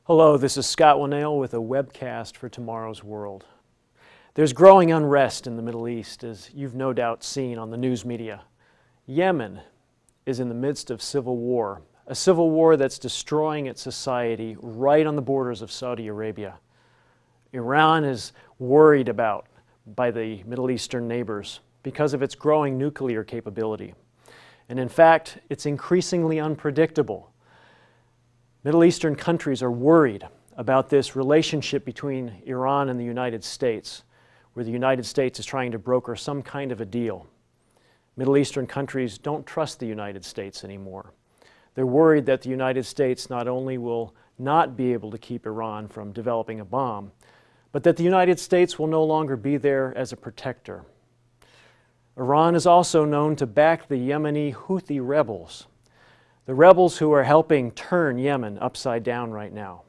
Hello, this is Scott Winnail with a webcast for tomorrow's world. There's growing unrest in the Middle East, as you've no doubt seen on the news media. Yemen is in the midst of civil war, a civil war that's destroying its society right on the borders of Saudi Arabia. Iran is worried about by the Middle Eastern neighbors because of its growing nuclear capability. And in fact, it's increasingly unpredictable. Middle Eastern countries are worried about this relationship between Iran and the United States, where the United States is trying to broker some kind of a deal. Middle Eastern countries don't trust the United States anymore. They're worried that the United States not only will not be able to keep Iran from developing a bomb, but that the United States will no longer be there as a protector. Iran is also known to back the Yemeni Houthi rebels, the rebels who are helping turn Yemen upside down right now.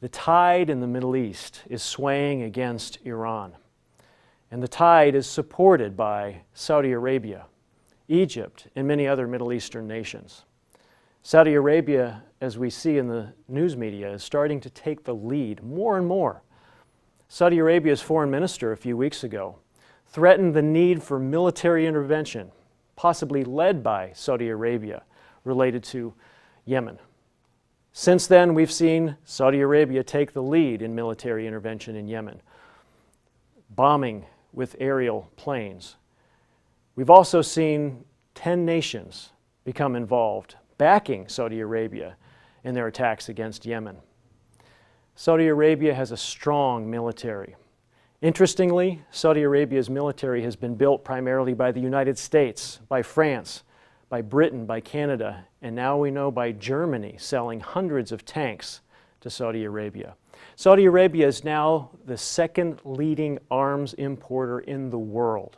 The tide in the Middle East is swaying against Iran, and the tide is supported by Saudi Arabia, Egypt, and many other Middle Eastern nations. Saudi Arabia, as we see in the news media, is starting to take the lead more and more. Saudi Arabia's foreign minister a few weeks ago threatened the need for military intervention, possibly led by Saudi Arabia, related to Yemen. Since then, we've seen Saudi Arabia take the lead in military intervention in Yemen, bombing with aerial planes. We've also seen 10 nations become involved, backing Saudi Arabia in their attacks against Yemen. Saudi Arabia has a strong military. Interestingly, Saudi Arabia's military has been built primarily by the United States, by France, by Britain, by Canada, and now we know by Germany selling hundreds of tanks to Saudi Arabia. Saudi Arabia is now the second leading arms importer in the world.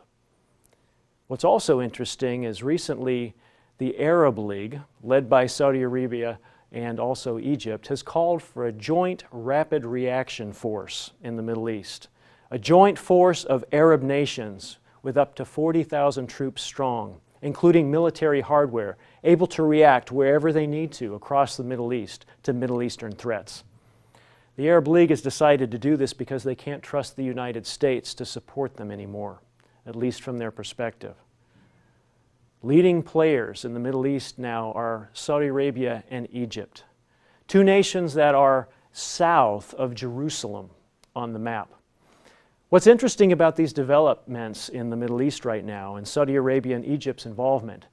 What's also interesting is recently the Arab League, led by Saudi Arabia and also Egypt, has called for a joint rapid reaction force in the Middle East, a joint force of Arab nations with up to 40,000 troops strong, including military hardware, able to react wherever they need to across the Middle East to Middle Eastern threats. The Arab League has decided to do this because they can't trust the United States to support them anymore, at least from their perspective. Leading players in the Middle East now are Saudi Arabia and Egypt, two nations that are south of Jerusalem on the map. What's interesting about these developments in the Middle East right now, and Saudi Arabia and Egypt's involvement,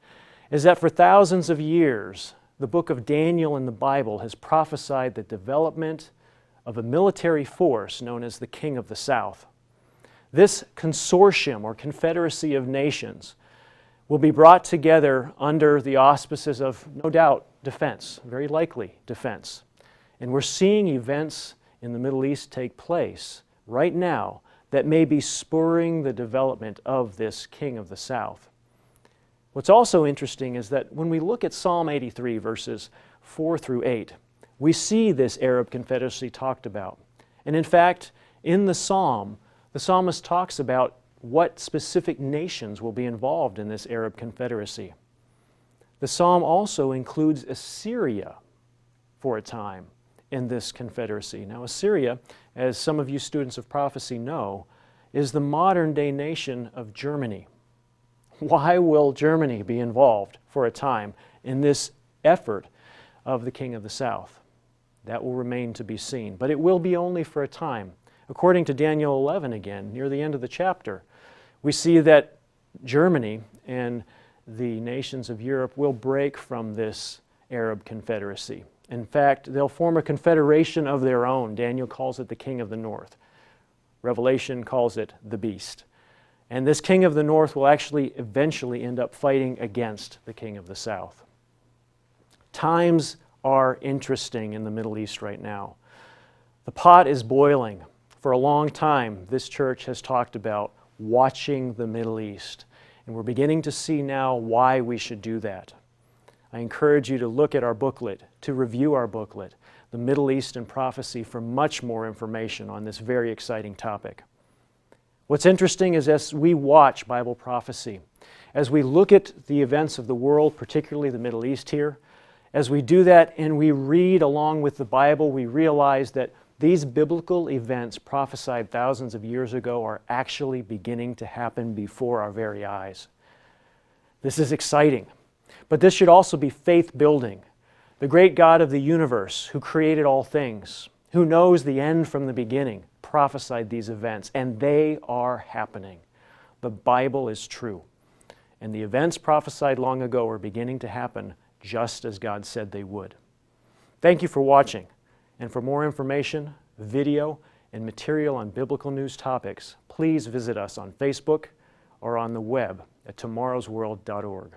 is that for thousands of years, the book of Daniel in the Bible has prophesied the development of a military force known as the King of the South. This consortium or confederacy of nations will be brought together under the auspices of, no doubt, defense, very likely defense. And we're seeing events in the Middle East take place right now that may be spurring the development of this King of the South. What's also interesting is that when we look at Psalm 83, verses 4 through 8, we see this Arab confederacy talked about. And in fact, in the psalmist talks about what specific nations will be involved in this Arab confederacy. The psalm also includes Assyria for a time in this confederacy. Now, Assyria, as some of you students of prophecy know, is the modern-day nation of Germany. Why will Germany be involved for a time in this effort of the King of the South? That will remain to be seen, but it will be only for a time. According to Daniel 11 again, near the end of the chapter, we see that Germany and the nations of Europe will break from this Arab confederacy. In fact, they'll form a confederation of their own. Daniel calls it the King of the North. Revelation calls it the Beast. And this King of the North will actually eventually end up fighting against the King of the South. Times are interesting in the Middle East right now. The pot is boiling. For a long time, this church has talked about watching the Middle East. And we're beginning to see now why we should do that. I encourage you to look at our booklet, to review our booklet, The Middle East and Prophecy, for much more information on this very exciting topic. What's interesting is as we watch Bible prophecy, as we look at the events of the world, particularly the Middle East here, As we do that and we read along with the Bible, we realize that these biblical events prophesied thousands of years ago are actually beginning to happen before our very eyes. This is exciting, but this should also be faith-building. The great God of the universe, who created all things, who knows the end from the beginning, prophesied these events, and they are happening. The Bible is true, and the events prophesied long ago are beginning to happen just as God said they would. Thank you for watching, and for more information, video, and material on biblical news topics, please visit us on Facebook or on the web at tomorrowsworld.org.